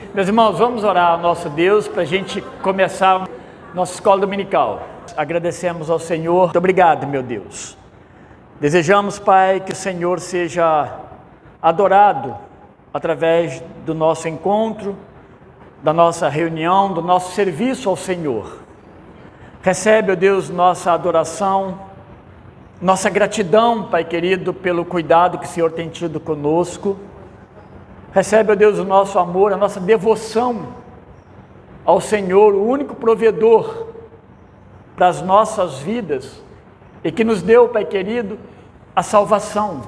Meus irmãos, vamos orar ao nosso Deus para a gente começar nossa escola dominical. Agradecemos ao Senhor. Muito obrigado, meu Deus. Desejamos, Pai, que o Senhor seja adorado através do nosso encontro, da nossa reunião, do nosso serviço ao Senhor. Recebe, ó Deus, nossa adoração, nossa gratidão, Pai querido, pelo cuidado que o Senhor tem tido conosco. Recebe, ó Deus, o nosso amor, a nossa devoção ao Senhor, o único provedor para as nossas vidas e que nos deu, Pai querido, a salvação.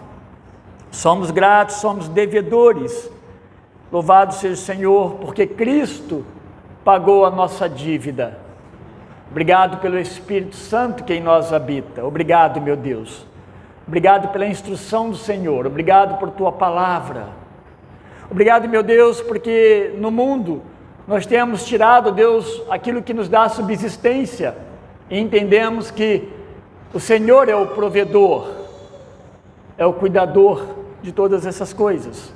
Somos gratos, somos devedores. Louvado seja o Senhor, porque Cristo pagou a nossa dívida. Obrigado pelo Espírito Santo que em nós habita. Obrigado, meu Deus. Obrigado pela instrução do Senhor. Obrigado por Tua palavra. Obrigado, meu Deus, porque no mundo nós temos tirado, Deus, aquilo que nos dá subsistência e entendemos que o Senhor é o provedor, é o cuidador de todas essas coisas.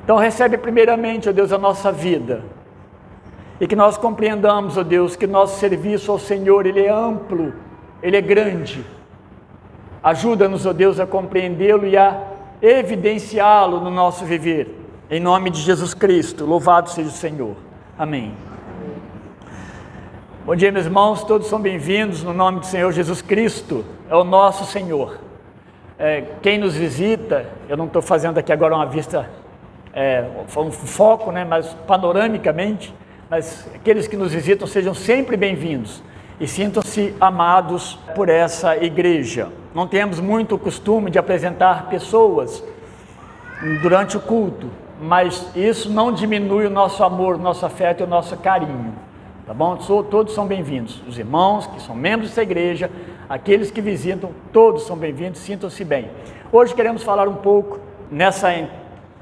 Então recebe primeiramente, ó Deus, a nossa vida e que nós compreendamos, ó Deus, que nosso serviço ao Senhor, ele é amplo, ele é grande. Ajuda-nos, ó Deus, a compreendê-lo e a evidenciá-lo no nosso viver, em nome de Jesus Cristo, louvado seja o Senhor, amém. Bom dia, meus irmãos, todos são bem-vindos no nome do Senhor Jesus Cristo, é o nosso Senhor. Quem nos visita, eu não estou fazendo aqui agora uma vista, um foco, né, mas panoramicamente, mas aqueles que nos visitam sejam sempre bem-vindos e sintam-se amados por essa igreja. Não temos muito o costume de apresentar pessoas durante o culto, mas isso não diminui o nosso amor, o nosso afeto e o nosso carinho, tá bom? Todos são bem-vindos, os irmãos que são membros dessa igreja, aqueles que visitam, todos são bem-vindos, sintam-se bem. Hoje queremos falar um pouco, nessa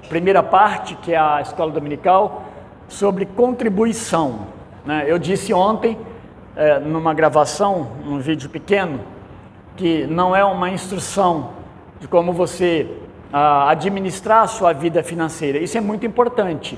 primeira parte, que é a escola dominical, sobre contribuição, né? Eu disse ontem, numa gravação, num vídeo pequeno, que não é uma instrução de como você administrar a sua vida financeira. Isso é muito importante,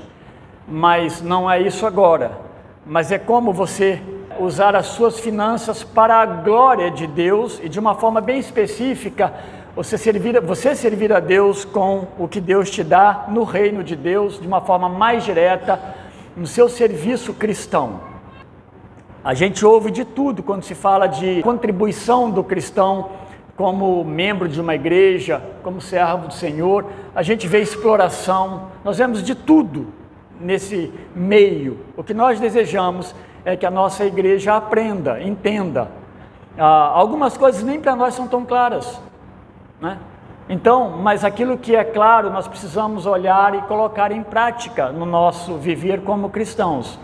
mas não é isso agora. Mas é como você usar as suas finanças para a glória de Deus e de uma forma bem específica, você servir a Deus com o que Deus te dá no reino de Deus, de uma forma mais direta, no seu serviço cristão. A gente ouve de tudo quando se fala de contribuição do cristão como membro de uma igreja, como servo do Senhor. A gente vê exploração, nós vemos de tudo nesse meio. O que nós desejamos é que a nossa igreja aprenda, entenda. Algumas coisas nem para nós são tão claras, né? Então, mas aquilo que é claro, nós precisamos olhar e colocar em prática no nosso viver como cristãos.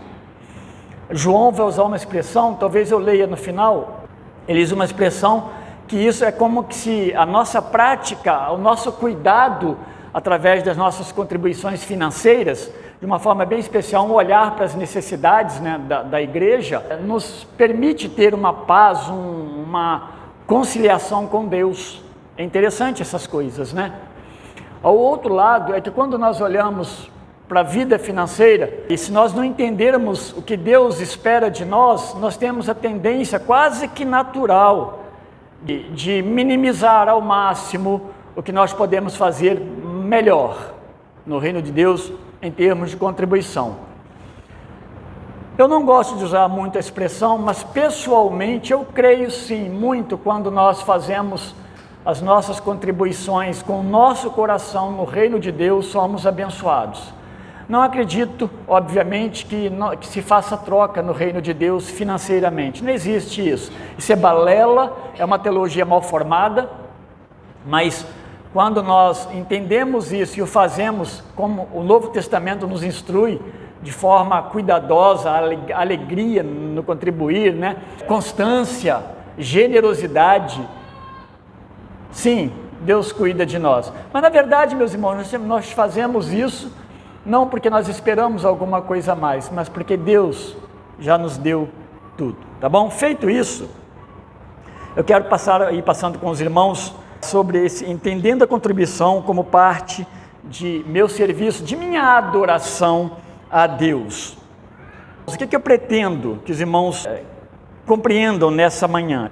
João vai usar uma expressão, talvez eu leia no final, ele usa uma expressão que isso é como que se a nossa prática, o nosso cuidado através das nossas contribuições financeiras, de uma forma bem especial, um olhar para as necessidades, né, da igreja, nos permite ter uma paz, uma conciliação com Deus. É interessante essas coisas, né? Ao outro lado é que quando nós olhamos para a vida financeira, e se nós não entendermos o que Deus espera de nós, nós temos a tendência quase que natural de minimizar ao máximo o que nós podemos fazer melhor no reino de Deus em termos de contribuição. Eu não gosto de usar muito a expressão, mas pessoalmente eu creio sim muito quando nós fazemos as nossas contribuições com o nosso coração no reino de Deus, somos abençoados. Não acredito, obviamente, que se faça troca no reino de Deus financeiramente. Não existe isso. Isso é balela, é uma teologia mal formada, mas quando nós entendemos isso e o fazemos como o Novo Testamento nos instrui, de forma cuidadosa, alegria no contribuir, né? Constância, generosidade, sim, Deus cuida de nós. Mas na verdade, meus irmãos, nós fazemos isso não porque nós esperamos alguma coisa a mais, mas porque Deus já nos deu tudo, tá bom? Feito isso, eu quero passando com os irmãos sobre entendendo a contribuição como parte de meu serviço, de minha adoração a Deus. O que eu pretendo que os irmãos compreendam nessa manhã?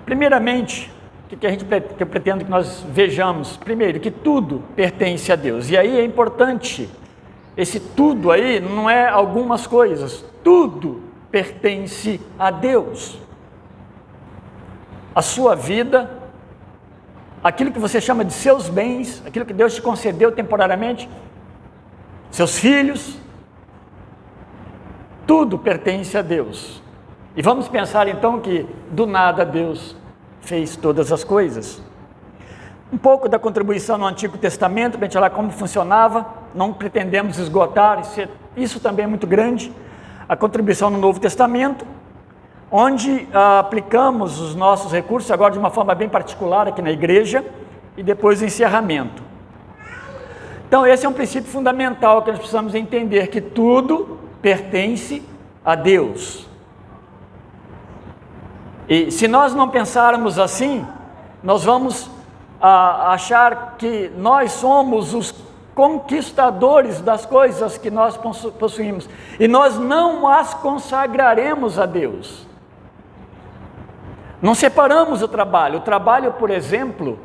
Primeiramente, que eu pretendo que nós vejamos? Primeiro, que tudo pertence a Deus. E aí é importante, esse tudo aí não é algumas coisas, tudo pertence a Deus. A sua vida, aquilo que você chama de seus bens, aquilo que Deus te concedeu temporariamente, seus filhos, tudo pertence a Deus. E vamos pensar então que do nada Deus fez todas as coisas. Um pouco da contribuição no Antigo Testamento, para a gente olhar como funcionava, não pretendemos esgotar, isso também é muito grande. A contribuição no Novo Testamento, onde aplicamos os nossos recursos, agora de uma forma bem particular aqui na igreja, e depois o encerramento. Então esse é um princípio fundamental que nós precisamos entender, que tudo pertence a Deus. E se nós não pensarmos assim, nós vamos achar que nós somos os conquistadores das coisas que nós possuímos, e nós não as consagraremos a Deus. Não separamos o trabalho, por exemplo,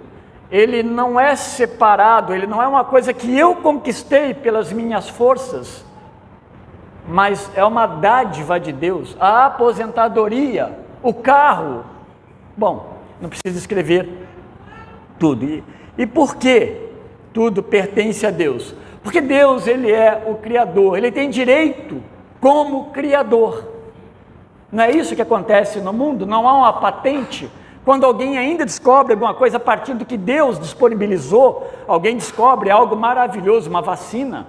ele não é separado, ele não é uma coisa que eu conquistei pelas minhas forças, mas é uma dádiva de Deus. A aposentadoria, o carro, bom, não precisa escrever tudo. E por que tudo pertence a Deus? Porque Deus, Ele é o Criador, Ele tem direito como Criador. Não é isso que acontece no mundo? Não há uma patente. Quando alguém ainda descobre alguma coisa a partir do que Deus disponibilizou, alguém descobre algo maravilhoso, uma vacina,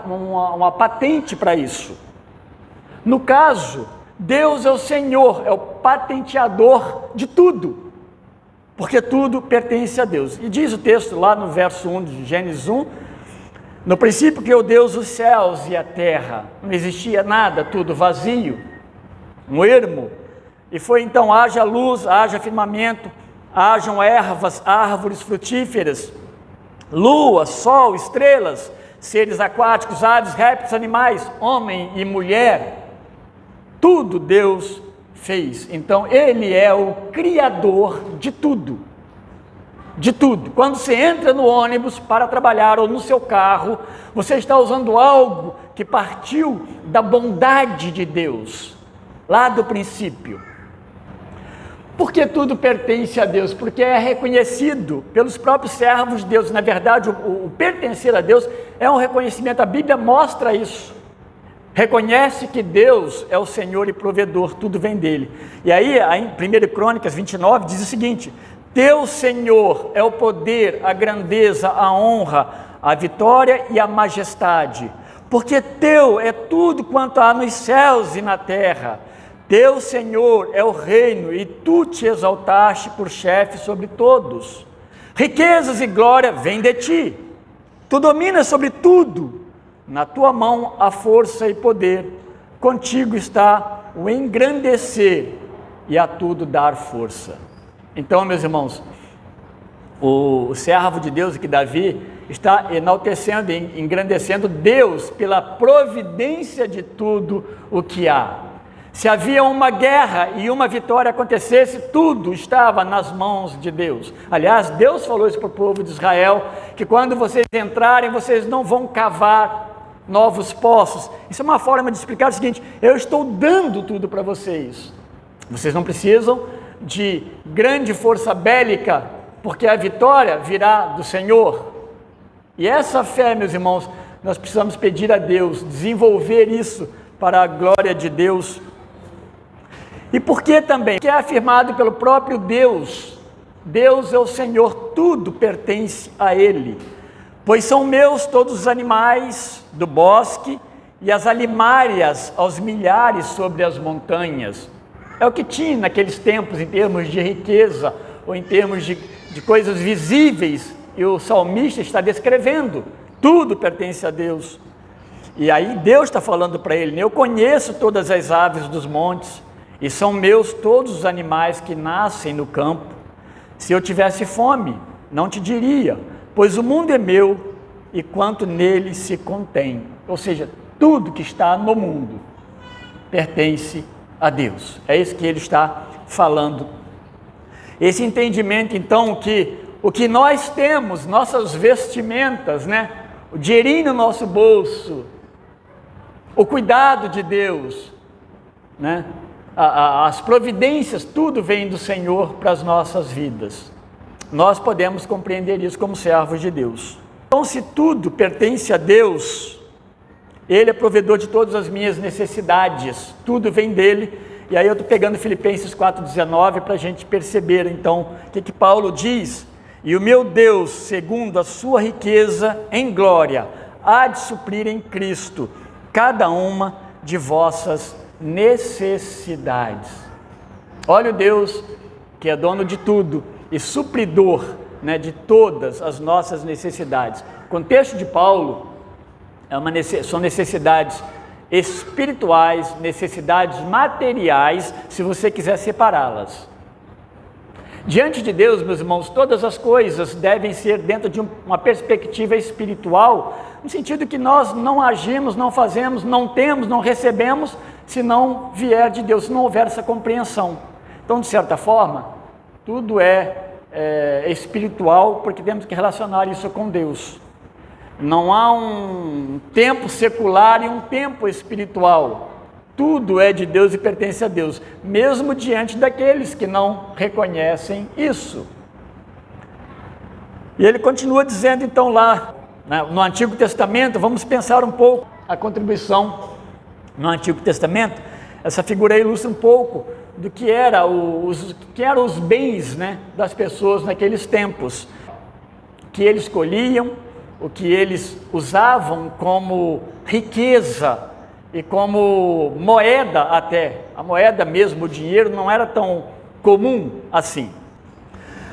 uma patente para isso. No caso, Deus é o Senhor, é o patenteador de tudo, porque tudo pertence a Deus. E diz o texto lá no verso 1 de Gênesis 1, no princípio criou Deus os céus e a terra, não existia nada, tudo vazio, um ermo, e foi então, haja luz, haja firmamento, hajam ervas, árvores frutíferas, lua, sol, estrelas, seres aquáticos, aves, répteis, animais, homem e mulher, tudo Deus fez. Então Ele é o Criador de tudo, de tudo. Quando você entra no ônibus para trabalhar ou no seu carro, você está usando algo que partiu da bondade de Deus, lá do princípio. Por que tudo pertence a Deus? Porque é reconhecido pelos próprios servos de Deus. Na verdade, o pertencer a Deus é um reconhecimento, a Bíblia mostra isso. Reconhece que Deus é o Senhor e provedor, tudo vem dele. E aí, em 1 Crônicas 29, diz o seguinte: Teu Senhor é o poder, a grandeza, a honra, a vitória e a majestade, porque teu é tudo quanto há nos céus e na terra. Teu Senhor é o reino, e tu te exaltaste por chefe sobre todos. Riquezas e glória vêm de ti, tu dominas sobre tudo. Na tua mão há força e poder, contigo está o engrandecer e a tudo dar força. Então, meus irmãos, o servo de Deus aqui, Davi, está enaltecendo e engrandecendo Deus pela providência de tudo o que há. Se havia uma guerra e uma vitória acontecesse, tudo estava nas mãos de Deus. Aliás, Deus falou isso para o povo de Israel, que quando vocês entrarem, vocês não vão cavar novos poços. Isso é uma forma de explicar o seguinte: eu estou dando tudo para vocês. Vocês não precisam de grande força bélica, porque a vitória virá do Senhor. E essa fé, meus irmãos, nós precisamos pedir a Deus, desenvolver isso para a glória de Deus. E por que também? Porque é afirmado pelo próprio Deus. Deus é o Senhor, tudo pertence a Ele. Pois são meus todos os animais do bosque e as alimárias aos milhares sobre as montanhas. É o que tinha naqueles tempos em termos de riqueza ou em termos de coisas visíveis. E o salmista está descrevendo, tudo pertence a Deus. E aí Deus está falando para ele: eu conheço todas as aves dos montes, e são meus todos os animais que nascem no campo. Se eu tivesse fome, não te diria, pois o mundo é meu e quanto nele se contém. Ou seja, tudo que está no mundo pertence a Deus. É isso que ele está falando. Esse entendimento, então, que o que nós temos, nossas vestimentas, né? O dinheirinho no nosso bolso, o cuidado de Deus, né? As providências, tudo vem do Senhor para as nossas vidas. Nós podemos compreender isso como servos de Deus. Então, se tudo pertence a Deus, Ele é provedor de todas as minhas necessidades, tudo vem dEle. E aí eu estou pegando Filipenses 4,19 para a gente perceber, então, o que Paulo diz. E o meu Deus, segundo a sua riqueza em glória, há de suprir em Cristo cada uma de vossas necessidades. Olha o Deus que é dono de tudo e supridor, né, de todas as nossas necessidades. O contexto de Paulo são necessidades espirituais, necessidades materiais, se você quiser separá-las. Diante de Deus, meus irmãos, todas as coisas devem ser dentro de uma perspectiva espiritual, no sentido que nós não agimos, não fazemos, não temos, não recebemos, se não vier de Deus, se não houver essa compreensão. Então, de certa forma, tudo é espiritual, porque temos que relacionar isso com Deus. Não há um tempo secular e um tempo espiritual. Tudo é de Deus e pertence a Deus, mesmo diante daqueles que não reconhecem isso. E ele continua dizendo então lá, né, no Antigo Testamento, vamos pensar um pouco a contribuição no Antigo Testamento. Essa figura aí ilustra um pouco do que eram os bens, né, das pessoas naqueles tempos, que eles colhiam, o que eles usavam como riqueza e como moeda até. A moeda mesmo, o dinheiro, não era tão comum assim.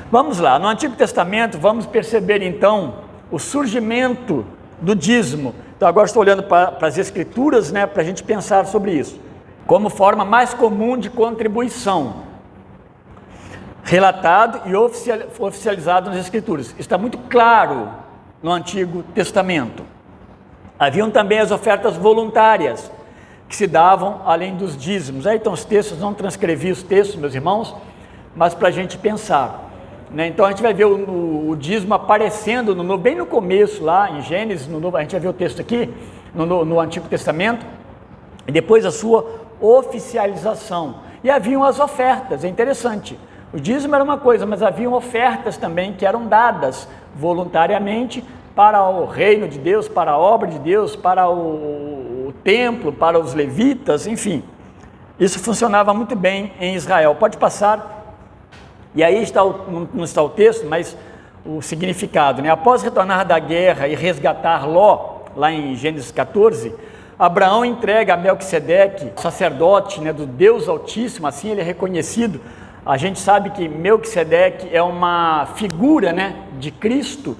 Vamos lá, no Antigo Testamento vamos perceber então o surgimento do dízimo. Então agora estou olhando para as Escrituras, né, para a gente pensar sobre isso, como forma mais comum de contribuição, relatado e oficializado nas Escrituras. Está muito claro no Antigo Testamento. Haviam também as ofertas voluntárias, que se davam além dos dízimos. Aí estão os textos, não transcrevi os textos, meus irmãos, mas para a gente pensar, né? Então a gente vai ver o dízimo aparecendo bem no começo, lá em Gênesis, a gente vai ver o texto aqui, no Antigo Testamento, e depois a sua oficialização. E haviam as ofertas, é interessante. O dízimo era uma coisa, mas haviam ofertas também que eram dadas voluntariamente para o reino de Deus, para a obra de Deus, para o templo, para os levitas, enfim. Isso funcionava muito bem em Israel. Pode passar. E aí não está o texto, mas o significado, né? Após retornar da guerra e resgatar Ló, lá em Gênesis 14, Abraão entrega a Melquisedeque, sacerdote, né, do Deus Altíssimo, assim ele é reconhecido. A gente sabe que Melquisedeque é uma figura, né, de Cristo.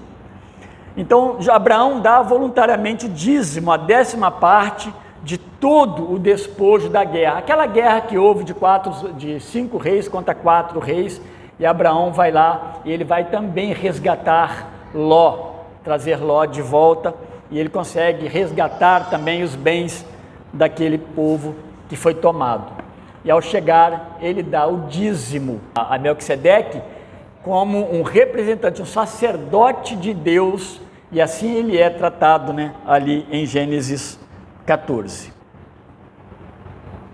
Então, Abraão dá voluntariamente o dízimo, a 10ª parte de todo o despojo da guerra. Aquela guerra que houve de 5 reis contra 4 reis, e Abraão vai lá e ele vai também resgatar Ló, trazer Ló de volta, e ele consegue resgatar também os bens daquele povo que foi tomado. E ao chegar, ele dá o dízimo a Melquisedeque como um representante, um sacerdote de Deus, e assim ele é tratado, né, ali em Gênesis 14.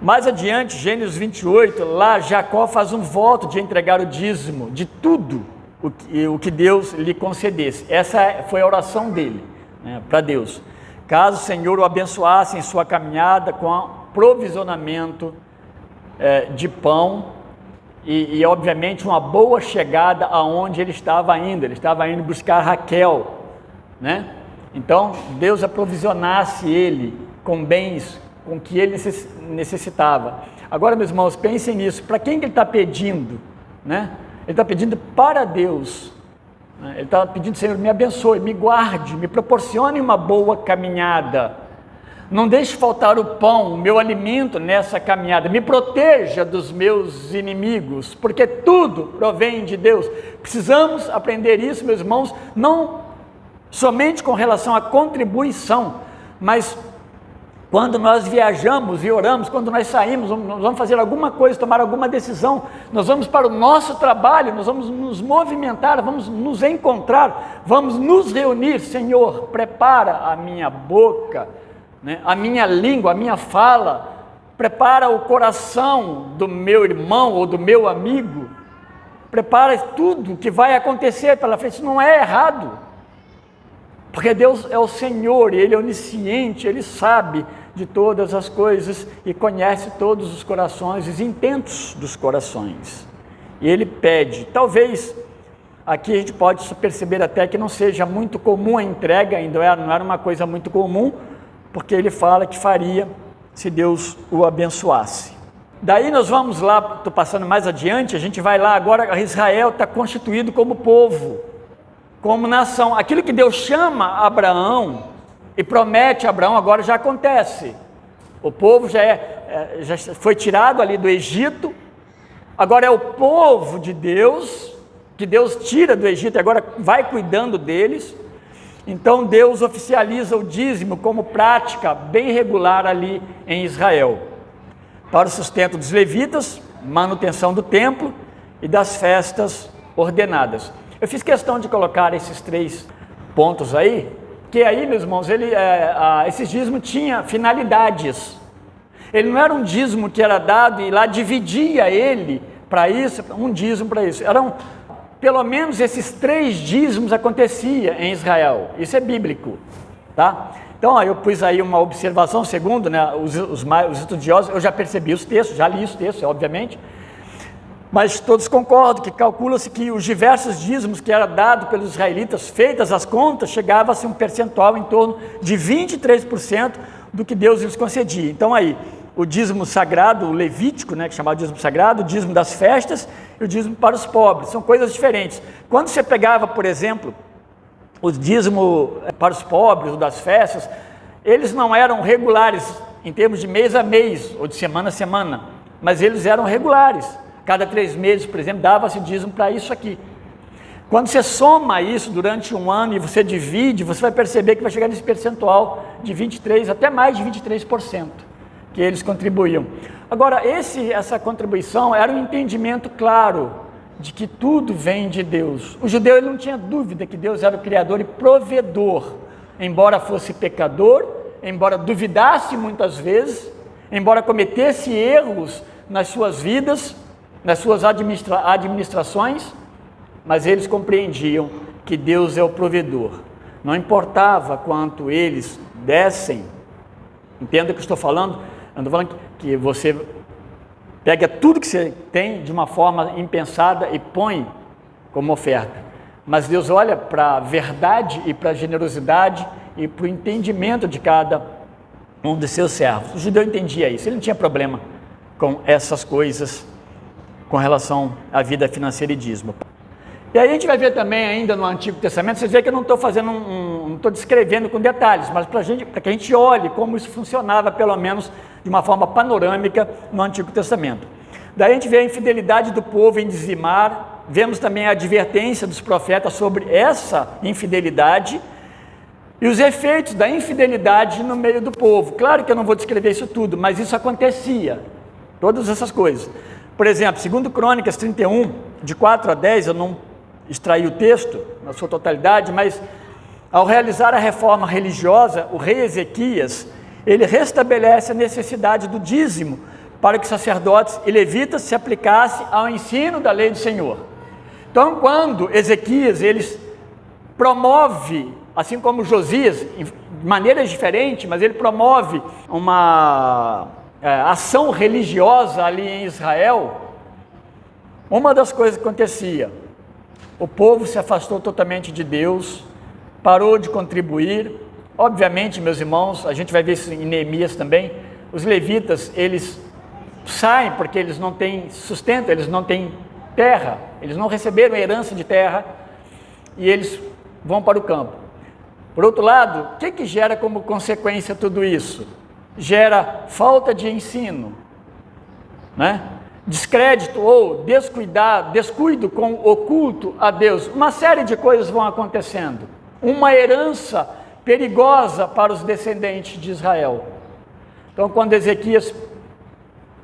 Mais adiante, Gênesis 28, lá Jacó faz um voto de entregar o dízimo de tudo o que Deus lhe concedesse. Essa foi a oração dele, né, para Deus. Caso o Senhor o abençoasse em sua caminhada com provisionamento de pão e obviamente uma boa chegada aonde ele estava indo. Ele estava indo buscar Raquel, né? Então Deus aprovisionasse ele com bens com que ele necessitava. Agora, meus irmãos, pensem nisso. Para quem que ele está pedindo, né? Ele está pedindo para Deus, né? Ele está pedindo: Senhor, me abençoe, me guarde, me proporcione uma boa caminhada, não deixe faltar o pão, o meu alimento nessa caminhada, me proteja dos meus inimigos, porque tudo provém de Deus. Precisamos aprender isso, meus irmãos, não somente com relação à contribuição, mas Quando nós viajamos e oramos, quando nós saímos, nós vamos fazer alguma coisa, tomar alguma decisão, nós vamos para o nosso trabalho, nós vamos nos movimentar, vamos nos encontrar, vamos nos reunir. Senhor, prepara a minha boca, né, a minha língua, a minha fala, prepara o coração do meu irmão ou do meu amigo, prepara tudo que vai acontecer pela frente. Isso não é errado, porque Deus é o Senhor, e Ele é onisciente, Ele sabe de todas as coisas e conhece todos os corações, os intentos dos corações. E Ele pede, talvez aqui a gente pode perceber até que não seja muito comum a entrega, ainda não era uma coisa muito comum, porque Ele fala que faria se Deus o abençoasse. Daí nós vamos lá, estou passando mais adiante, a gente vai lá agora, Israel está constituído como povo, como nação. Aquilo que Deus chama Abraão e promete a Abraão, agora já acontece. O povo já foi tirado ali do Egito, agora é o povo de Deus, que Deus tira do Egito e agora vai cuidando deles. Então Deus oficializa o dízimo como prática bem regular ali em Israel, para o sustento dos levitas, manutenção do templo e das festas ordenadas. Eu fiz questão de colocar esses 3 pontos aí, que aí, meus irmãos, esse dízimo tinha finalidades. Ele não era um dízimo que era dado e lá dividia ele para isso, um dízimo para isso. Eram, pelo menos esses 3 dízimos acontecia em Israel. Isso é bíblico, tá? Então, eu pus aí uma observação, segundo, né, os estudiosos, eu já percebi os textos, já li os textos, obviamente, mas todos concordam que calcula-se que os diversos dízimos que era dado pelos israelitas, feitas as contas, chegava-se um percentual em torno de 23% do que Deus lhes concedia. Então aí, o dízimo sagrado, o levítico, né, que chamava de dízimo sagrado, o dízimo das festas e o dízimo para os pobres, são coisas diferentes. Quando você pegava, por exemplo, o dízimo para os pobres, o das festas, eles não eram regulares em termos de mês a mês, ou de semana a semana, mas eles eram regulares. Cada 3 meses, por exemplo, dava-se dízimo para isso aqui. Quando você soma isso durante um ano e você divide, você vai perceber que vai chegar nesse percentual de 23%, até mais de 23%, que eles contribuíam. Agora, essa contribuição era um entendimento claro de que tudo vem de Deus. O judeu ele não tinha dúvida que Deus era o Criador e provedor, embora fosse pecador, embora duvidasse muitas vezes, embora cometesse erros nas suas vidas, nas suas administrações, mas eles compreendiam que Deus é o provedor. Não importava quanto eles dessem, entenda o que eu estou falando, eu não estou falando que você pega tudo que você tem de uma forma impensada e põe como oferta, mas Deus olha para a verdade e para a generosidade e para o entendimento de cada um de seus servos. O judeu entendia isso, ele não tinha problema com essas coisas com relação à vida financeira e dízimo. E aí a gente vai ver também ainda no Antigo Testamento, vocês veem que eu não estou fazendo não estou descrevendo com detalhes, mas para que a gente olhe como isso funcionava, pelo menos de uma forma panorâmica no Antigo Testamento. Daí a gente vê a infidelidade do povo em dizimar, vemos também a advertência dos profetas sobre essa infidelidade e os efeitos da infidelidade no meio do povo. Claro que eu não vou descrever isso tudo, mas isso acontecia, todas essas coisas. Por exemplo, segundo Crônicas 31, de 4 a 10, eu não extraí o texto na sua totalidade, mas ao realizar a reforma religiosa, o rei Ezequias, ele restabelece a necessidade do dízimo para que sacerdotes e levitas se aplicassem ao ensino da lei do Senhor. Então, quando Ezequias, ele promove, assim como Josias, de maneiras diferentes, mas ele promove uma ação religiosa ali em Israel, uma das coisas que acontecia, o povo se afastou totalmente de Deus, parou de contribuir. Obviamente, meus irmãos, a gente vai ver isso em Neemias também, os levitas, eles saem porque eles não têm sustento, eles não têm terra, eles não receberam a herança de terra e eles vão para o campo. Por outro lado, o que gera como consequência tudo isso? Gera falta de ensino, né? Descrédito ou descuido com o culto a Deus. Uma série de coisas vão acontecendo. Uma herança perigosa para os descendentes de Israel. Então, quando Ezequias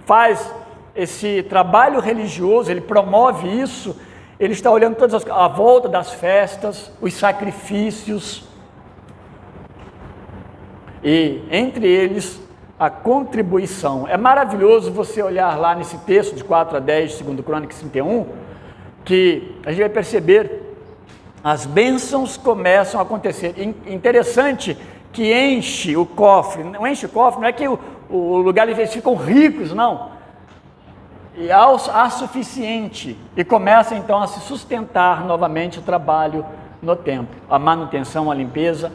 faz esse trabalho religioso, ele promove isso, ele está olhando a volta das festas, os sacrifícios, e entre eles a contribuição. É maravilhoso você olhar lá nesse texto de 4 a 10, 2 Crônicas 31, que a gente vai perceber as bênçãos começam a acontecer. Interessante que enche o cofre, não enche o cofre, não é que o lugar eles ficam ricos, não. E há suficiente, e começa então a se sustentar novamente o trabalho no templo, a manutenção, a limpeza.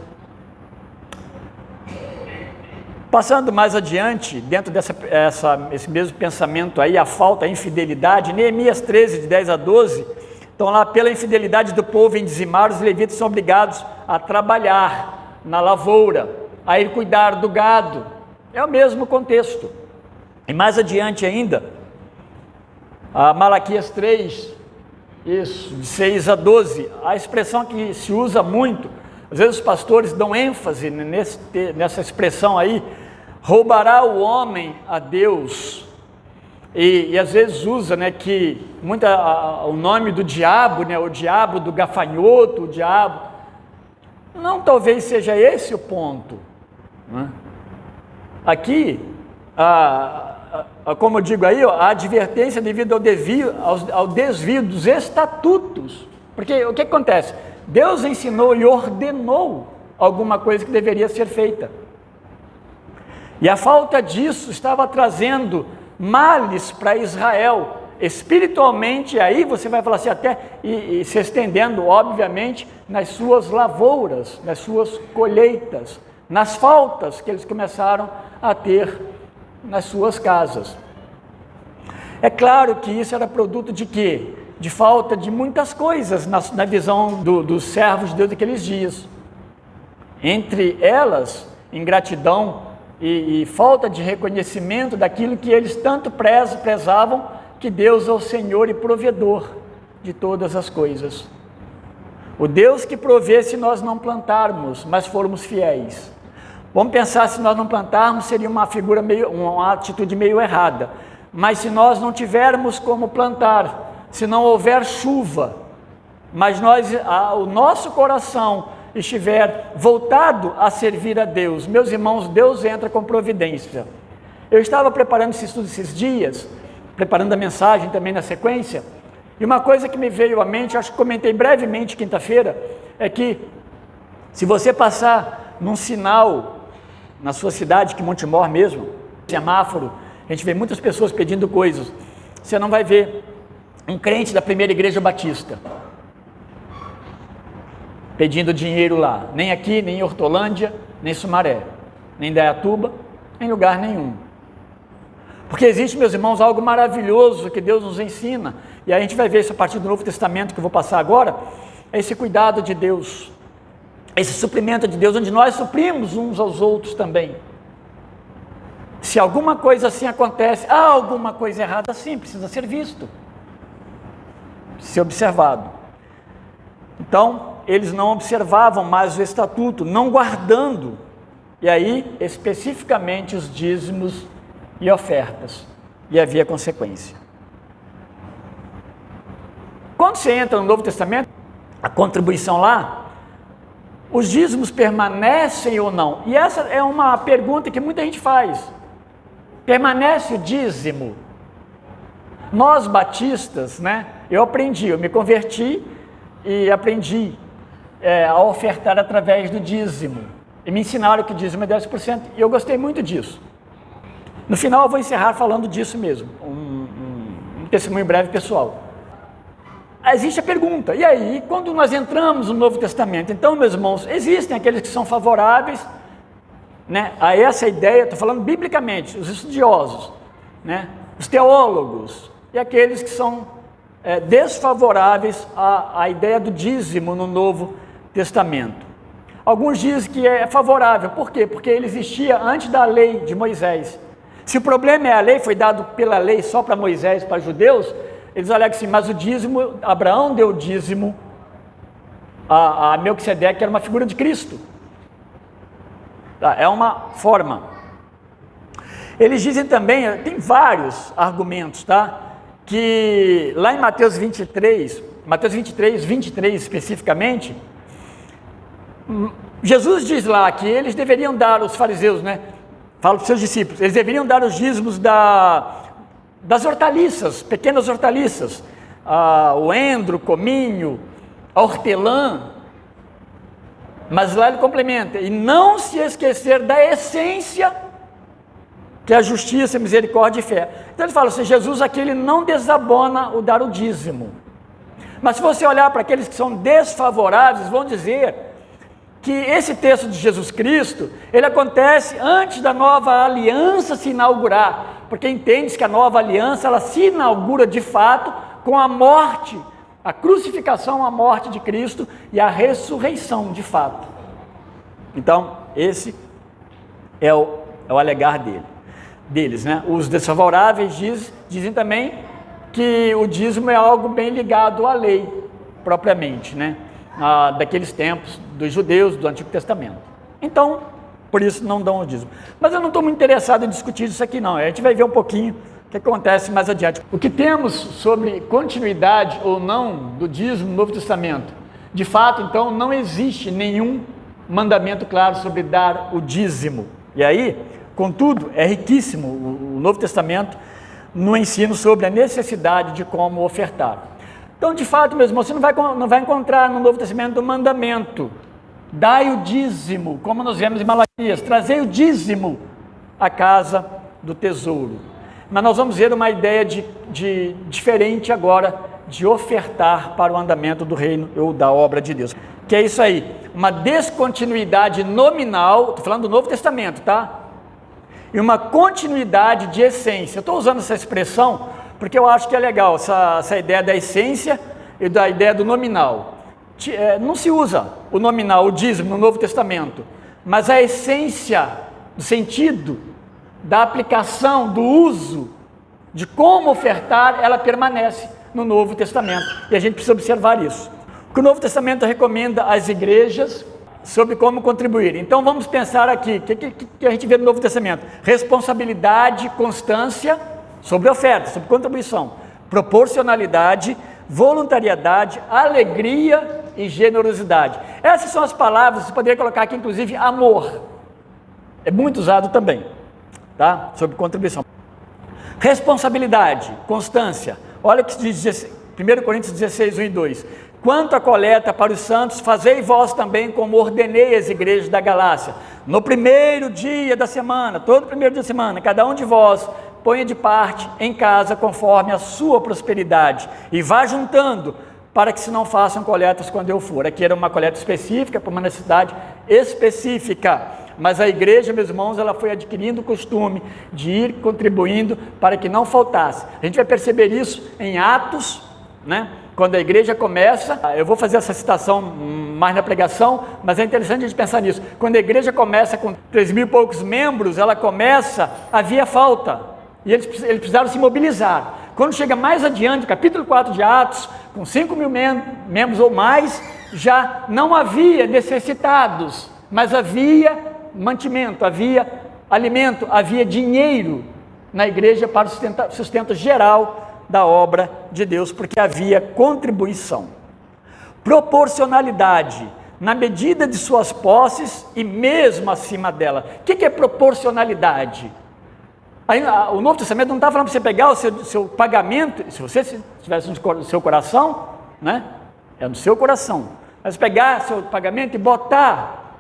Passando mais adiante, dentro desse mesmo pensamento aí, a falta, a infidelidade, Neemias 13, de 10 a 12, então lá, pela infidelidade do povo em dizimar, os levitas são obrigados a trabalhar na lavoura, a ir cuidar do gado, é o mesmo contexto. E mais adiante ainda, a Malaquias 3, isso, de 6 a 12, a expressão que se usa muito, às vezes os pastores dão ênfase nessa expressão aí, roubará o homem a Deus, e às vezes usa, né, que o nome do diabo, né, o diabo do gafanhoto, o diabo, não, talvez seja esse o ponto, né? Aqui, como eu digo aí, a advertência devido ao desvio dos estatutos, porque o que acontece? Deus ensinou e ordenou alguma coisa que deveria ser feita, e a falta disso estava trazendo males para Israel, espiritualmente. Aí você vai falar assim, até e se estendendo, obviamente, nas suas lavouras, nas suas colheitas, nas faltas que eles começaram a ter nas suas casas. É claro que isso era produto de quê? De falta de muitas coisas na visão dos servos de Deus daqueles dias. Entre elas, ingratidão e falta de reconhecimento daquilo que eles tanto prezavam, que Deus é o Senhor e provedor de todas as coisas. O Deus que provê se nós não plantarmos, mas formos fiéis. Vamos pensar, se nós não plantarmos, seria uma atitude meio errada. Mas se nós não tivermos como plantar, se não houver chuva, mas o nosso coração estiver voltado a servir a Deus, meus irmãos, Deus entra com providência. Eu estava preparando esse estudo esses dias, preparando a mensagem também na sequência, e uma coisa que me veio à mente, acho que comentei brevemente quinta-feira, é que se você passar num sinal na sua cidade, que Montemor mesmo, semáforo, a gente vê muitas pessoas pedindo coisas, você não vai ver um crente da primeira igreja batista pedindo dinheiro lá, nem aqui, nem em Hortolândia, nem em Sumaré, nem em Dayatuba, em lugar nenhum. Porque existe, meus irmãos, algo maravilhoso que Deus nos ensina, e a gente vai ver isso a partir do Novo Testamento, que eu vou passar agora, é esse cuidado de Deus, esse suprimento de Deus, onde nós suprimos uns aos outros também. Se alguma coisa assim acontece, há alguma coisa errada, sim, precisa ser visto, ser observado. Então, eles não observavam mais o estatuto, não guardando, e aí, especificamente, os dízimos e ofertas, e havia consequência. Quando você entra no Novo Testamento, a contribuição lá, os dízimos permanecem ou não? E essa é uma pergunta que muita gente faz. Permanece o dízimo? Nós batistas, né? Eu me converti e aprendi a ofertar através do dízimo. E me ensinaram que o dízimo é 10%, e eu gostei muito disso. No final eu vou encerrar falando disso mesmo, um testemunho breve pessoal. Existe a pergunta, e aí, quando nós entramos no Novo Testamento, então, meus irmãos, existem aqueles que são favoráveis, né, a essa ideia, estou falando biblicamente, os estudiosos, né, os teólogos, e aqueles que são desfavoráveis à ideia do dízimo no Novo Testamento. Alguns dizem que é favorável, por quê? Porque ele existia antes da lei de Moisés. Se o problema é a lei, foi dado pela lei só para Moisés, para judeus, eles alegam assim, mas o dízimo, Abraão deu o dízimo a Melquisedeque, que era uma figura de Cristo. É uma forma. Eles dizem também, tem vários argumentos, tá? Que lá em Mateus 23, 23 especificamente, Jesus diz lá que eles deveriam dar, os fariseus, né? Fala para os seus discípulos, eles deveriam dar os dízimos das hortaliças, pequenas hortaliças, o endro, o cominho, a hortelã, mas lá ele complementa, e não se esquecer da essência, que é a justiça, misericórdia e fé. Então ele fala assim, Jesus aqui ele não desabona o dar o dízimo, mas se você olhar para aqueles que são desfavoráveis, vão dizer que esse texto de Jesus Cristo, ele acontece antes da nova aliança se inaugurar, porque entende-se que a nova aliança, ela se inaugura de fato com a morte, a crucificação, a morte de Cristo e a ressurreição de fato. Então, esse é o alegar deles, né? Os desfavoráveis dizem também que o dízimo é algo bem ligado à lei, propriamente, né? Daqueles tempos, dos judeus, do Antigo Testamento. Então, por isso não dão o dízimo. Mas eu não estou muito interessado em discutir isso aqui não, a gente vai ver um pouquinho o que acontece mais adiante. O que temos sobre continuidade ou não do dízimo no Novo Testamento? De fato, então, não existe nenhum mandamento claro sobre dar o dízimo. E aí, contudo, é riquíssimo o Novo Testamento no ensino sobre a necessidade de como ofertar. Então, de fato, meu irmão, você não vai encontrar no Novo Testamento um mandamento, dai o dízimo, como nós vemos em Malaquias, trazei o dízimo à casa do tesouro. Mas nós vamos ver uma ideia de diferente agora, de ofertar para o andamento do reino ou da obra de Deus. Que é isso aí, uma descontinuidade nominal, estou falando do Novo Testamento, tá? E uma continuidade de essência. Eu estou usando essa expressão porque eu acho que é legal, essa ideia da essência e da ideia do nominal. Não se usa o nominal, o dízimo no Novo Testamento, mas a essência, do sentido, da aplicação, do uso, de como ofertar, ela permanece no Novo Testamento. E a gente precisa observar isso. O que o Novo Testamento recomenda às igrejas sobre como contribuir. Então vamos pensar aqui, o que a gente vê no Novo Testamento? Responsabilidade, constância, sobre oferta, sobre contribuição, proporcionalidade, voluntariedade, alegria e generosidade. Essas são as palavras, você poderia colocar aqui inclusive amor, é muito usado também, tá? Sobre contribuição. Responsabilidade, constância, olha o que diz 1 Coríntios 16, 1 e 2. Quanto à coleta para os santos, fazei vós também como ordenei as igrejas da Galácia. No primeiro dia da semana, todo primeiro dia da semana, cada um de vós ponha de parte em casa conforme a sua prosperidade e vá juntando para que se não façam coletas quando eu for. Aqui era uma coleta específica para uma necessidade específica, mas a igreja, meus irmãos, ela foi adquirindo o costume de ir contribuindo para que não faltasse. A gente vai perceber isso em Atos, né? Quando a igreja começa, eu vou fazer essa citação mais na pregação, mas é interessante a gente pensar nisso. Quando a igreja começa com 3.000 e poucos membros, ela começa, havia falta. E eles precisaram se mobilizar. Quando chega mais adiante, capítulo 4 de Atos, com 5.000 membros ou mais, já não havia necessitados, mas havia mantimento, havia alimento, havia dinheiro na igreja para o sustento geral da obra de Deus, porque havia contribuição. Proporcionalidade, na medida de suas posses e mesmo acima dela. O que é proporcionalidade? Aí, o Novo Testamento não está falando para você pegar o seu pagamento, se você estivesse no seu coração, né? É no seu coração, mas pegar seu pagamento e botar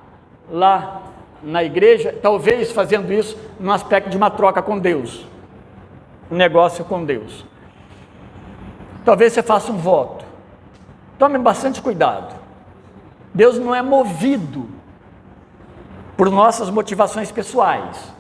lá na igreja, talvez fazendo isso no aspecto de uma troca com Deus, um negócio com Deus. Talvez você faça um voto, tome bastante cuidado. Deus não é movido por nossas motivações pessoais,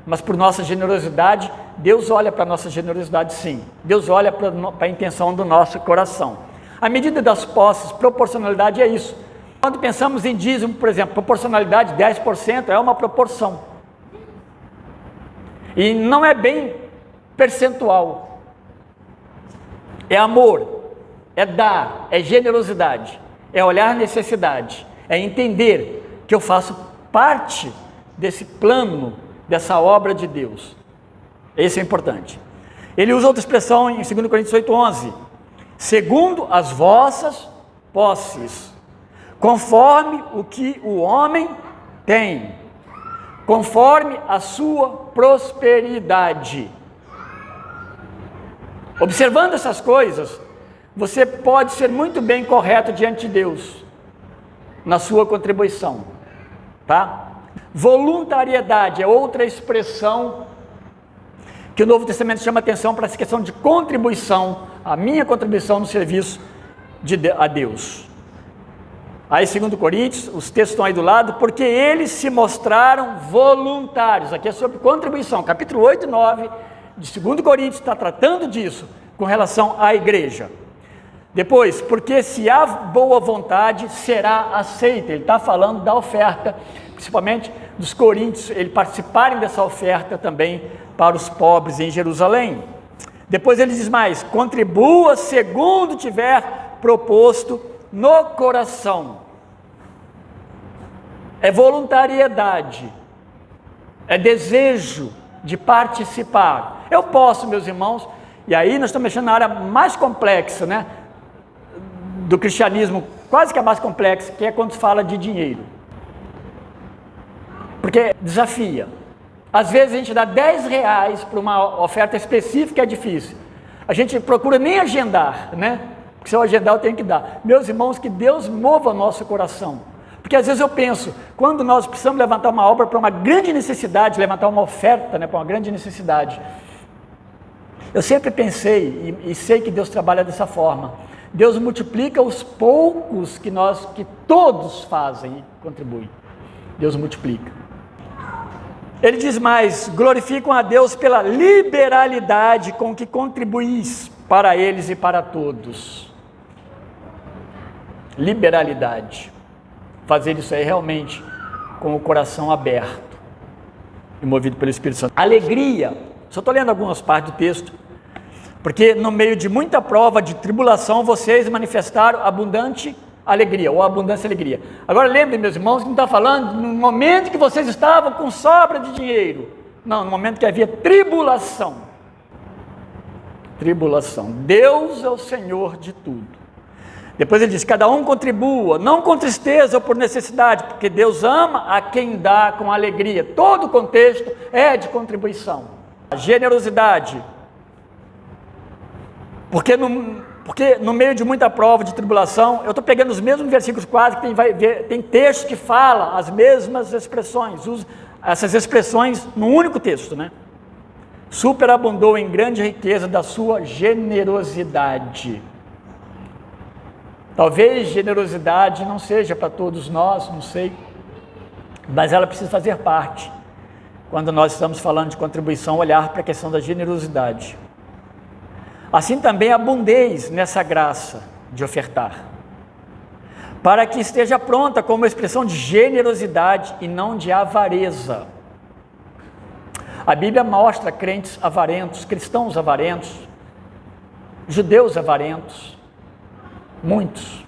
mas por nossa generosidade. Deus olha para a nossa generosidade, sim. Deus olha para a intenção do nosso coração. A medida das posses, proporcionalidade é isso. Quando pensamos em dízimo, por exemplo, proporcionalidade, 10% é uma proporção. E não é bem percentual. É amor, é dar, é generosidade, é olhar a necessidade, é entender que eu faço parte desse plano, dessa obra de Deus. Esse é importante. Ele usa outra expressão em 2 Coríntios 8:11. Segundo as vossas posses, conforme o que o homem tem, conforme a sua prosperidade. Observando essas coisas, você pode ser muito bem correto diante de Deus na sua contribuição, tá? Voluntariedade é outra expressão que o Novo Testamento chama atenção para essa questão de contribuição, a minha contribuição no serviço a Deus. Aí, 2 Coríntios, os textos estão aí do lado, porque eles se mostraram voluntários. Aqui é sobre contribuição, capítulo 8 e 9 de 2 Coríntios está tratando disso, com relação à igreja. Depois, porque se há boa vontade, será aceita. Ele está falando da oferta, principalmente dos coríntios, eles participarem dessa oferta também para os pobres em Jerusalém. Depois ele diz mais, contribua segundo tiver proposto no coração. É voluntariedade, é desejo de participar. Eu posso, meus irmãos, e aí nós estamos mexendo na área mais complexa, né, do cristianismo, quase que a mais complexa, que é quando se fala de dinheiro. Porque desafia. Às vezes a gente dá R$10 para uma oferta específica, é difícil. A gente procura nem agendar, né? Porque se eu agendar eu tenho que dar. Meus irmãos, que Deus mova nosso coração. Porque às vezes eu penso, quando nós precisamos levantar uma obra para uma grande necessidade, levantar uma oferta, né, para uma grande necessidade, eu sempre pensei, e sei que Deus trabalha dessa forma, Deus multiplica os poucos que todos fazem e contribuem. Deus multiplica. Ele diz mais, glorificam a Deus pela liberalidade com que contribuís para eles e para todos. Liberalidade. Fazer isso aí realmente com o coração aberto e movido pelo Espírito Santo. Alegria. Só estou lendo algumas partes do texto. Porque no meio de muita prova de tribulação, vocês manifestaram abundante alegria, ou abundância de alegria. Agora lembrem, meus irmãos, que não está falando no momento que vocês estavam com sobra de dinheiro. Não, no momento que havia tribulação. Tribulação. Deus é o Senhor de tudo. Depois ele diz, cada um contribua, não com tristeza ou por necessidade, porque Deus ama a quem dá com alegria. Todo o contexto é de contribuição. A generosidade. Porque no meio de muita prova, de tribulação, eu estou pegando os mesmos versículos quase, que tem textos que falam as mesmas expressões, usa essas expressões num único texto, né? Superabundou em grande riqueza da sua generosidade. Talvez generosidade não seja para todos nós, não sei, mas ela precisa fazer parte. Quando nós estamos falando de contribuição, olhar para a questão da generosidade. Assim também abundeis nessa graça de ofertar, para que esteja pronta como expressão de generosidade e não de avareza. A Bíblia mostra crentes avarentos, cristãos avarentos, judeus avarentos, muitos.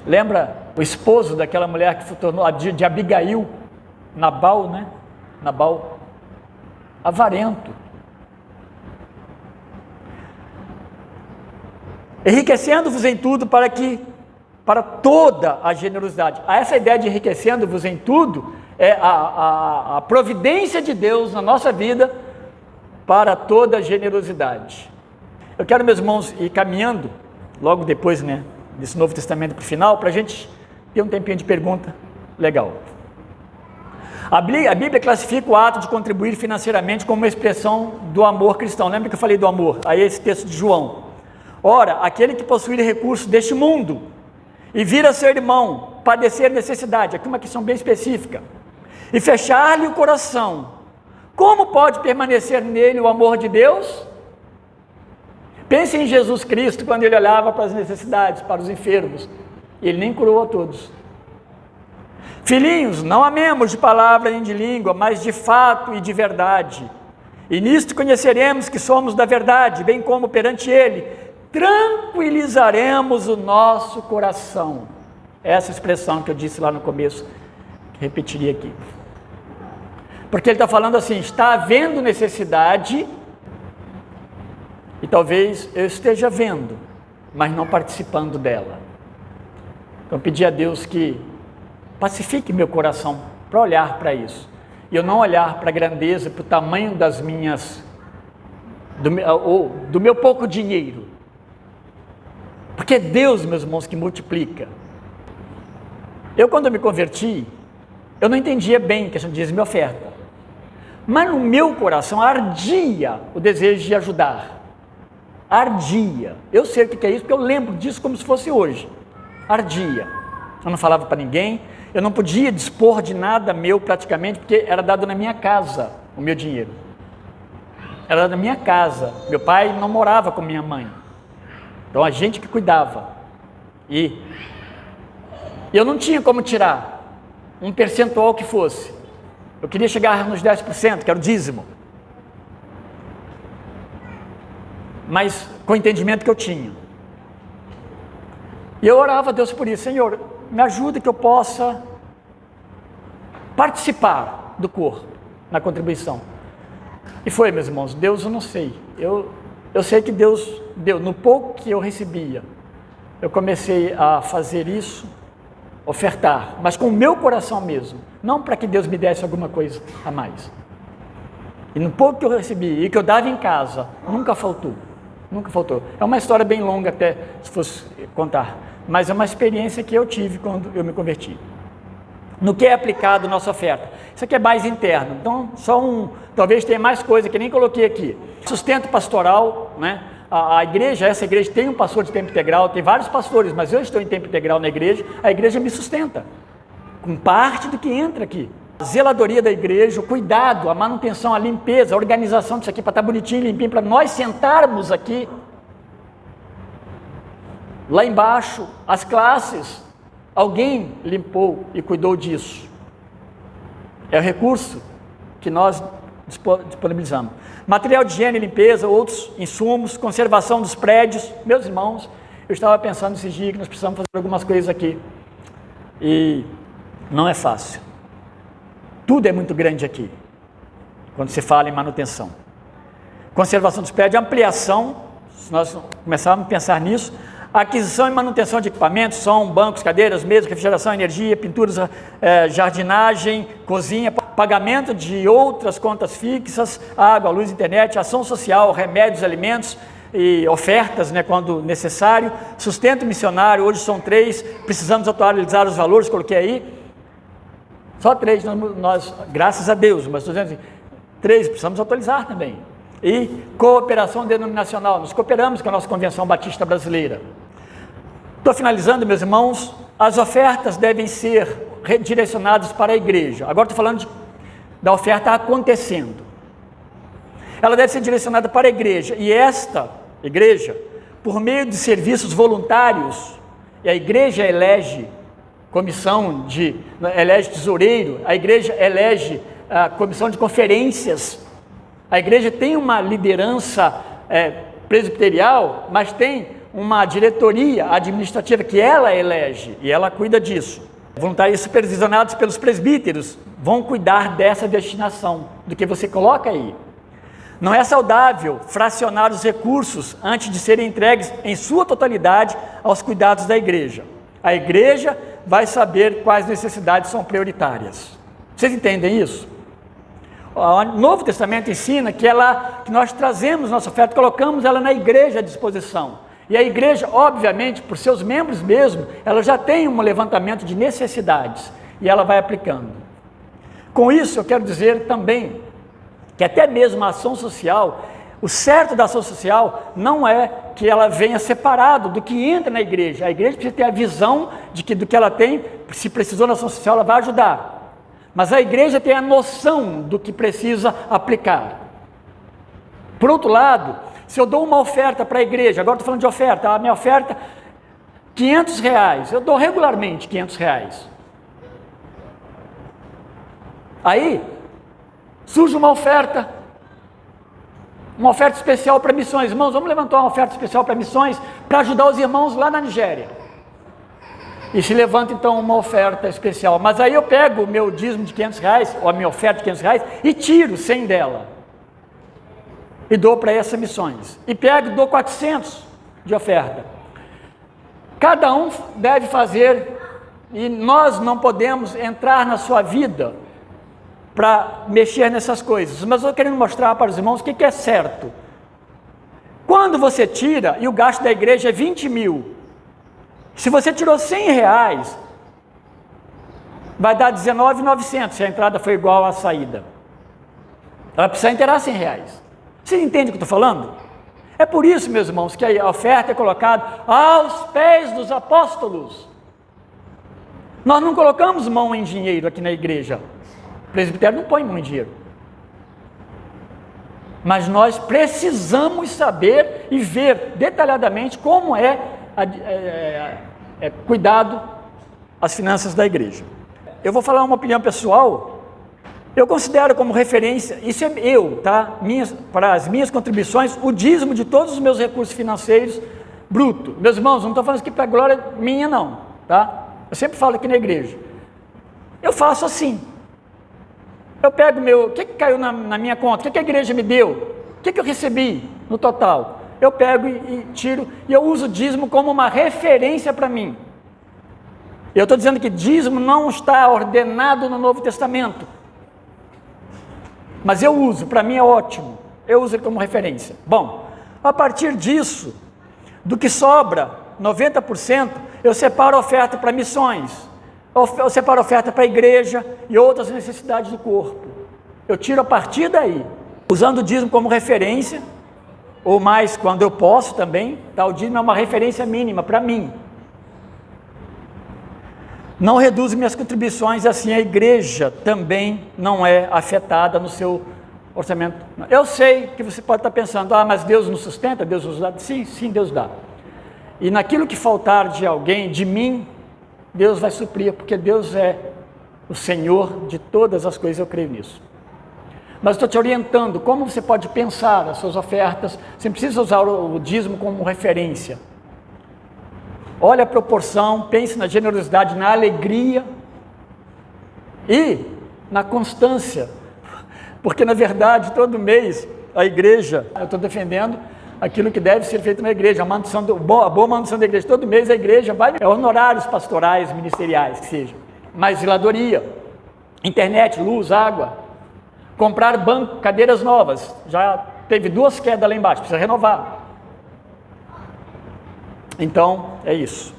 Lembra o esposo daquela mulher que se tornou de Abigail, Nabal, né? Nabal, avarento. Enriquecendo-vos em tudo para toda a generosidade. Essa ideia de enriquecendo-vos em tudo é a providência de Deus na nossa vida para toda a generosidade. Eu quero, meus irmãos, ir caminhando logo depois, né, desse Novo Testamento para o final, para a gente ter um tempinho de pergunta legal. A Bíblia classifica o ato de contribuir financeiramente como uma expressão do amor cristão. Lembra que eu falei do amor? Aí esse texto de João. Ora, aquele que possuir recursos deste mundo e vir a seu irmão padecer necessidade, aqui uma questão bem específica, e fechar-lhe o coração, como pode permanecer nele o amor de Deus? Pense em Jesus Cristo quando ele olhava para as necessidades, para os enfermos, e ele nem curou a todos. Filhinhos, não amemos de palavra nem de língua, mas de fato e de verdade. E nisto conheceremos que somos da verdade, bem como perante ele tranquilizaremos o nosso coração. Essa expressão que eu disse lá no começo, que repetiria aqui. Porque ele está falando assim, está havendo necessidade, e talvez eu esteja vendo, mas não participando dela. Então pedi a Deus que pacifique meu coração para olhar para isso. E eu não olhar para a grandeza, para o tamanho das minhas, do meu pouco dinheiro. Porque é Deus, meus irmãos, que multiplica. Eu, quando eu me converti, eu não entendia bem a questão de dízimo e oferta. Mas no meu coração ardia o desejo de ajudar. Ardia. Eu sei o que é isso, porque eu lembro disso como se fosse hoje. Ardia. Eu não falava para ninguém, eu não podia dispor de nada meu praticamente, porque era dado na minha casa o meu dinheiro. Era dado na minha casa. Meu pai não morava com minha mãe. Então a gente que cuidava. E eu não tinha como tirar um percentual que fosse. Eu queria chegar nos 10%, que era o dízimo. Mas com o entendimento que eu tinha. E eu orava a Deus por isso. Senhor, me ajuda que eu possa participar do corpo, na contribuição. E foi, meus irmãos, Deus eu não sei. Eu sei que Deus deu, no pouco que eu recebia, eu comecei a fazer isso, ofertar, mas com o meu coração mesmo, não para que Deus me desse alguma coisa a mais. E no pouco que eu recebi e que eu dava em casa, nunca faltou. Nunca faltou. É uma história bem longa até, se fosse contar, mas é uma experiência que eu tive quando eu me converti. No que é aplicado nossa oferta? Isso aqui é mais interno, então talvez tenha mais coisa que nem coloquei aqui. Sustento pastoral, né? A igreja, essa igreja tem um pastor de tempo integral, tem vários pastores, mas eu estou em tempo integral na igreja, a igreja me sustenta, com parte do que entra aqui. A zeladoria da igreja, o cuidado, a manutenção, a limpeza, a organização disso aqui para estar bonitinho, limpinho, para nós sentarmos aqui. Lá embaixo, as classes, alguém limpou e cuidou disso. É o recurso que nós disponibilizamos. Material de higiene e limpeza, outros insumos, conservação dos prédios. Meus irmãos, eu estava pensando esses dias que nós precisamos fazer algumas coisas aqui. E não é fácil. Tudo é muito grande aqui, quando se fala em manutenção. Conservação dos prédios, ampliação, se nós começarmos a pensar nisso, aquisição e manutenção de equipamentos, som, bancos, cadeiras, mesas, refrigeração, energia, pinturas, jardinagem, cozinha, pagamento de outras contas fixas, água, luz, internet, ação social, remédios, alimentos e ofertas, né, quando necessário, sustento missionário, hoje são 3, precisamos atualizar os valores, coloquei aí, só 3, nós graças a Deus, mas estou dizendo assim, 3, precisamos atualizar também. E cooperação denominacional, nos cooperamos com a nossa Convenção Batista Brasileira. Estou finalizando, meus irmãos, as ofertas devem ser redirecionadas para a igreja. Agora estou falando da oferta acontecendo. Ela deve ser direcionada para a igreja, e esta igreja, por meio de serviços voluntários, e a igreja elege comissão elege tesoureiro, a igreja elege a comissão de conferências, a igreja tem uma liderança presbiterial, mas tem uma diretoria administrativa que ela elege e ela cuida disso. Voluntários supervisionados pelos presbíteros vão cuidar dessa destinação, do que você coloca aí. Não é saudável fracionar os recursos antes de serem entregues em sua totalidade aos cuidados da igreja. A igreja vai saber quais necessidades são prioritárias. Vocês entendem isso? O Novo Testamento ensina que nós trazemos nossa oferta, colocamos ela na igreja à disposição. E a igreja, obviamente, por seus membros mesmo, ela já tem um levantamento de necessidades e ela vai aplicando. Com isso, eu quero dizer também que até mesmo a ação social, o certo da ação social não é que ela venha separado do que entra na igreja. A igreja precisa ter a visão de que do que ela tem, se precisou na ação social, ela vai ajudar. Mas a igreja tem a noção do que precisa aplicar. Por outro lado, se eu dou uma oferta para a igreja, agora estou falando de oferta, a minha oferta, R$500, eu dou regularmente R$500. Aí, surge uma oferta especial para missões. Irmãos, vamos levantar uma oferta especial para missões, para ajudar os irmãos lá na Nigéria. E se levanta então uma oferta especial. Mas aí eu pego o meu dízimo de R$500, ou a minha oferta de R$500, e tiro 100 dela. E dou para essas missões. E pego e dou 400 de oferta. Cada um deve fazer, e nós não podemos entrar na sua vida para mexer nessas coisas. Mas eu estou querendo mostrar para os irmãos o que é certo. Quando você tira, e o gasto da igreja é 20 mil, se você tirou R$100, vai dar 19.900, se a entrada foi igual à saída. Ela precisa inteirar R$100. Você entende o que eu estou falando? É por isso, meus irmãos, que a oferta é colocada aos pés dos apóstolos. Nós não colocamos mão em dinheiro aqui na igreja. O presbitério não põe mão em dinheiro. Mas nós precisamos saber e ver detalhadamente como é cuidado as finanças da igreja. Eu vou falar uma opinião pessoal. Eu considero como referência, isso é eu, tá? Para as minhas contribuições, o dízimo de todos os meus recursos financeiros bruto. Meus irmãos, não estou falando isso aqui para glória minha não, tá? Eu sempre falo aqui na igreja. Eu faço assim. Eu pego o que caiu na minha conta, o que a igreja me deu, o que eu recebi no total. Eu pego e tiro, e eu uso o dízimo como uma referência para mim. Eu estou dizendo que dízimo não está ordenado no Novo Testamento. Mas eu uso, para mim é ótimo. Eu uso ele como referência. Bom, a partir disso, do que sobra, 90%, eu separo a oferta para missões. Eu separo a oferta para a igreja e outras necessidades do corpo. Eu tiro a partir daí, usando o dízimo como referência, ou mais quando eu posso também, tá? O dízimo é uma referência mínima para mim. Não reduzo minhas contribuições, assim a igreja também não é afetada no seu orçamento. Eu sei que você pode estar pensando, mas Deus nos sustenta, Deus nos dá. Sim, sim, Deus dá. E naquilo que faltar de alguém, de mim, Deus vai suprir, porque Deus é o Senhor de todas as coisas, eu creio nisso. Mas estou te orientando como você pode pensar as suas ofertas. Você não precisa usar o dízimo como referência. Olha a proporção, pense na generosidade, na alegria e na constância. Porque na verdade, todo mês, a igreja, eu estou defendendo aquilo que deve ser feito na igreja, a boa manutenção da igreja. Todo mês a igreja vai, honorários pastorais, ministeriais, que seja. Mais zeladoria, internet, luz, água. Comprar banco, cadeiras novas. Já teve 2 quedas lá embaixo, precisa renovar. Então, é isso.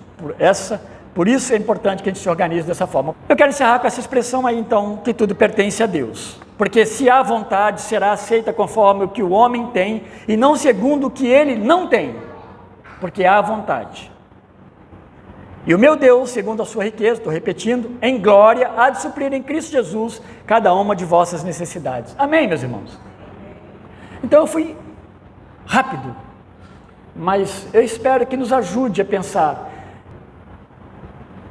Por isso é importante que a gente se organize dessa forma. Eu quero encerrar com essa expressão aí, então, que tudo pertence a Deus. Porque se há vontade, será aceita conforme o que o homem tem, e não segundo o que ele não tem. Porque há vontade. E o meu Deus, segundo a sua riqueza, estou repetindo, em glória, há de suprir em Cristo Jesus cada uma de vossas necessidades. Amém, meus irmãos? Então eu fui rápido, mas eu espero que nos ajude a pensar.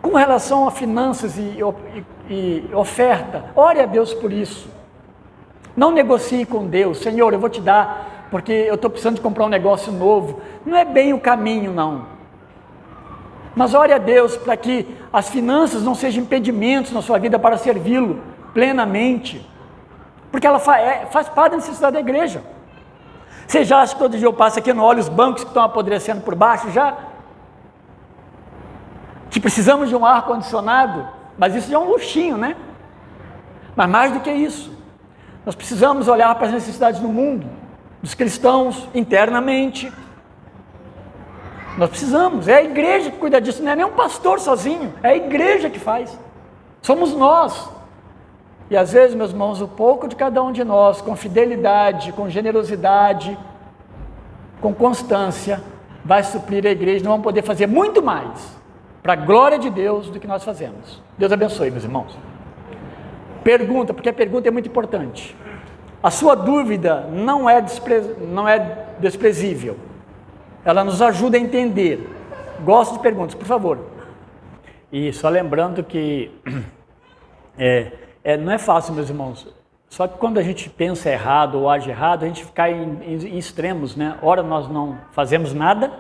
Com relação a finanças e oferta, ore a Deus por isso. Não negocie com Deus, Senhor, eu vou te dar, porque eu estou precisando de comprar um negócio novo. Não é bem o caminho, não. Mas ore a Deus para que as finanças não sejam impedimentos na sua vida para servi-lo plenamente. Porque ela faz parte da necessidade da igreja. Você já acha que todo dia eu passo aqui e não olho os bancos que estão apodrecendo por baixo já? Que precisamos de um ar-condicionado, mas isso já é um luxinho, né? Mas mais do que isso, nós precisamos olhar para as necessidades do mundo, dos cristãos internamente. Nós precisamos, é a igreja que cuida disso, não é nem um pastor sozinho, é a igreja que faz. Somos nós. E às vezes, meus irmãos, o pouco de cada um de nós, com fidelidade, com generosidade, com constância, vai suprir a igreja. Nós vamos poder fazer muito mais para a glória de Deus do que nós fazemos. Deus abençoe, meus irmãos. Pergunta, porque a pergunta é muito importante. A sua dúvida não é desprezível. Ela nos ajuda a entender. Gosto de perguntas, por favor. E só lembrando que não é fácil, meus irmãos. Só que quando a gente pensa errado ou age errado, a gente cai em extremos, né? Ora nós não fazemos nada.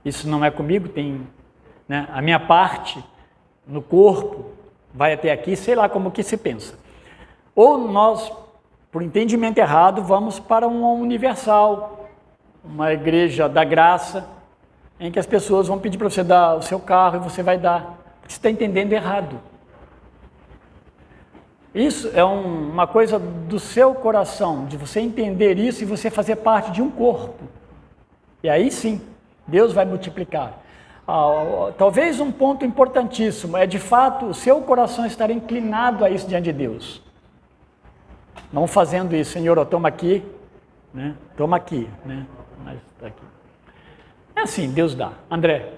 Isso não é comigo, tem né? A minha parte no corpo vai até aqui, sei lá como que se pensa. Ou nós, por entendimento errado, vamos para uma universal, uma igreja da graça, em que as pessoas vão pedir para você dar o seu carro e você vai dar, porque você está entendendo errado. Isso é uma coisa do seu coração, de você entender isso e você fazer parte de um corpo. E aí sim, Deus vai multiplicar. Talvez um ponto importantíssimo é de fato o seu coração estar inclinado a isso diante de Deus. Não fazendo isso, Senhor, toma aqui, né? Toma aqui, né? Mas tá aqui. É assim, Deus dá. André.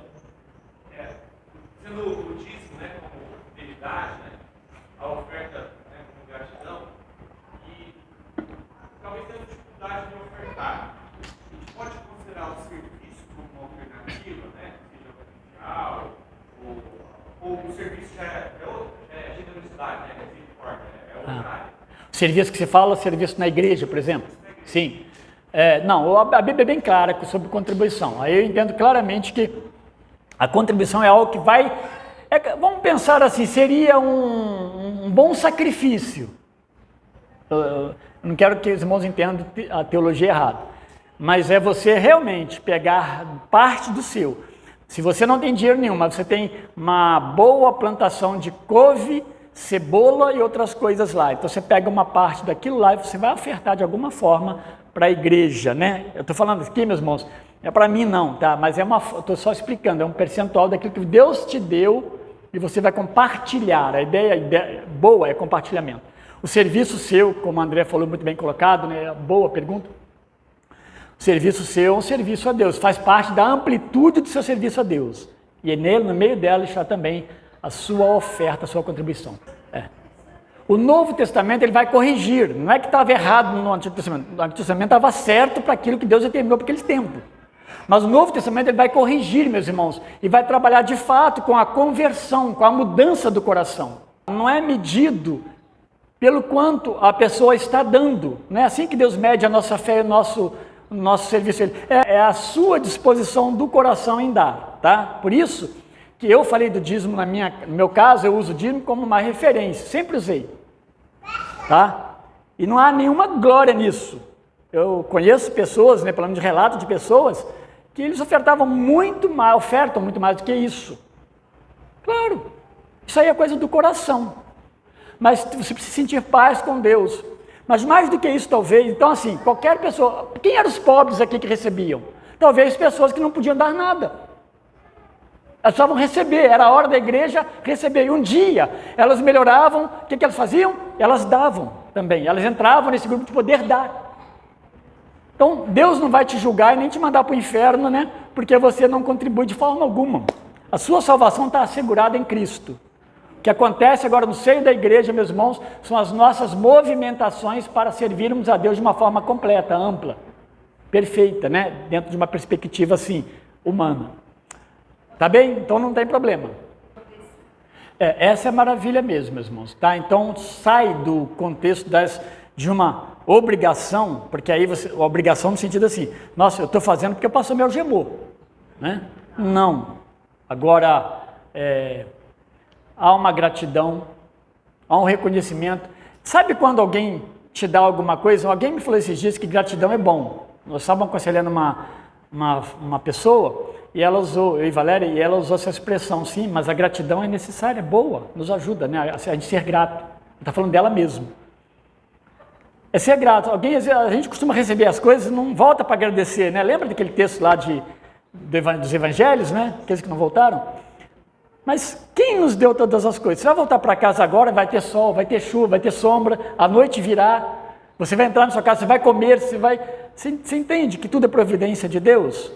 Sendo o dízimo, né, como fidelidade, né, a oferta, né, como gratidão, e talvez tenha dificuldade de ofertar. A gente pode considerar o serviço como uma alternativa, né, seja comercial, ou o serviço já é generosidade, né, é outra área. Serviço que se fala, serviço na igreja, por exemplo? Sim. Não, a Bíblia é bem clara sobre contribuição. Aí eu entendo claramente que a contribuição é algo que vai... vamos pensar assim, seria um bom sacrifício. Eu não quero que os irmãos entendam a teologia errada, mas é você realmente pegar parte do seu. Se você não tem dinheiro nenhum, mas você tem uma boa plantação de couve, cebola e outras coisas lá. Então você pega uma parte daquilo lá e você vai ofertar de alguma forma para a igreja, né? Eu estou falando aqui, meus irmãos, é para mim não, tá? Mas estou só explicando, é um percentual daquilo que Deus te deu e você vai compartilhar. A ideia boa é compartilhamento. O serviço seu, como o André falou muito bem colocado, né? Boa pergunta. O serviço seu é um serviço a Deus, faz parte da amplitude do seu serviço a Deus. E nele, no meio dela, está também a sua oferta, a sua contribuição. O Novo Testamento ele vai corrigir, não é que estava errado no Antigo Testamento, o Antigo Testamento estava certo para aquilo que Deus determinou para aquele tempo. Mas o Novo Testamento ele vai corrigir, meus irmãos, e vai trabalhar de fato com a conversão, com a mudança do coração. Não é medido pelo quanto a pessoa está dando, não é assim que Deus mede a nossa fé e o nosso serviço. É a sua disposição do coração em dar, tá? Por isso que eu falei do dízimo no meu caso, eu uso o dízimo como uma referência, sempre usei, tá? E não há nenhuma glória nisso. Eu conheço pessoas, né, pelo menos de relato de pessoas, que eles ofertam muito mais do que isso. Claro, isso aí é coisa do coração. Mas você precisa sentir paz com Deus. Mas mais do que isso, talvez, então assim, qualquer pessoa, quem eram os pobres aqui que recebiam? Talvez pessoas que não podiam dar nada. Elas precisavam receber, era a hora da igreja receber. E um dia elas melhoravam, o que elas faziam? Elas davam também, elas entravam nesse grupo de poder dar. Então Deus não vai te julgar e nem te mandar para o inferno, né? Porque você não contribui de forma alguma. A sua salvação está assegurada em Cristo. O que acontece agora no seio da igreja, meus irmãos, são as nossas movimentações para servirmos a Deus de uma forma completa, ampla, perfeita, né? Dentro de uma perspectiva assim, humana. Tá bem? Então não tem problema. Essa é a maravilha mesmo, meus irmãos. Tá? Então sai do contexto de uma obrigação, porque aí a obrigação no sentido assim, nossa, eu estou fazendo porque eu passo meu algemou. Né? Não. Agora, há uma gratidão, há um reconhecimento. Sabe quando alguém te dá alguma coisa? Alguém me falou esses dias que gratidão é bom. Nós estávamos aconselhando uma pessoa, e ela usou, eu e Valéria, e ela usou essa expressão, sim, mas a gratidão é necessária, é boa, nos ajuda, né, a gente ser grato. Está falando dela mesmo. É ser grato. A gente costuma receber as coisas e não volta para agradecer, né? Lembra daquele texto lá dos evangelhos, né? Aqueles que não voltaram? Mas quem nos deu todas as coisas? Você vai voltar para casa agora, vai ter sol, vai ter chuva, vai ter sombra, a noite virá, você vai entrar na sua casa, você vai comer, você entende que tudo é providência de Deus?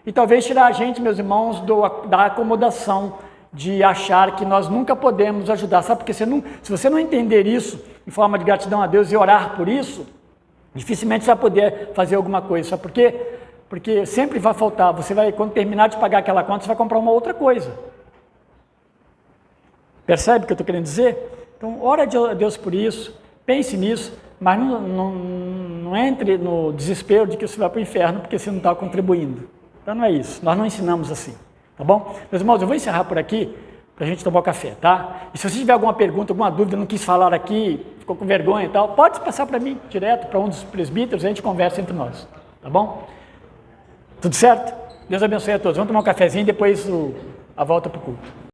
E talvez tirar a gente, meus irmãos, da acomodação de achar que nós nunca podemos ajudar. Sabe, porque se você não entender isso em forma de gratidão a Deus e orar por isso, dificilmente você vai poder fazer alguma coisa. Sabe por quê? Porque sempre vai faltar. Quando terminar de pagar aquela conta, você vai comprar uma outra coisa. Percebe o que eu estou querendo dizer? Então, ora a Deus por isso, pense nisso, mas não entre no desespero de que você vai para o inferno porque você não está contribuindo. Então não é isso, nós não ensinamos assim, Tá bom? Meus irmãos, eu vou encerrar por aqui para a gente tomar o café, tá? E se você tiver alguma pergunta, alguma dúvida, não quis falar aqui, ficou com vergonha e tal, pode passar para mim, direto, para um dos presbíteros, a gente conversa entre nós, tá bom? Tudo certo? Deus abençoe a todos. Vamos tomar um cafezinho e depois a volta para o culto.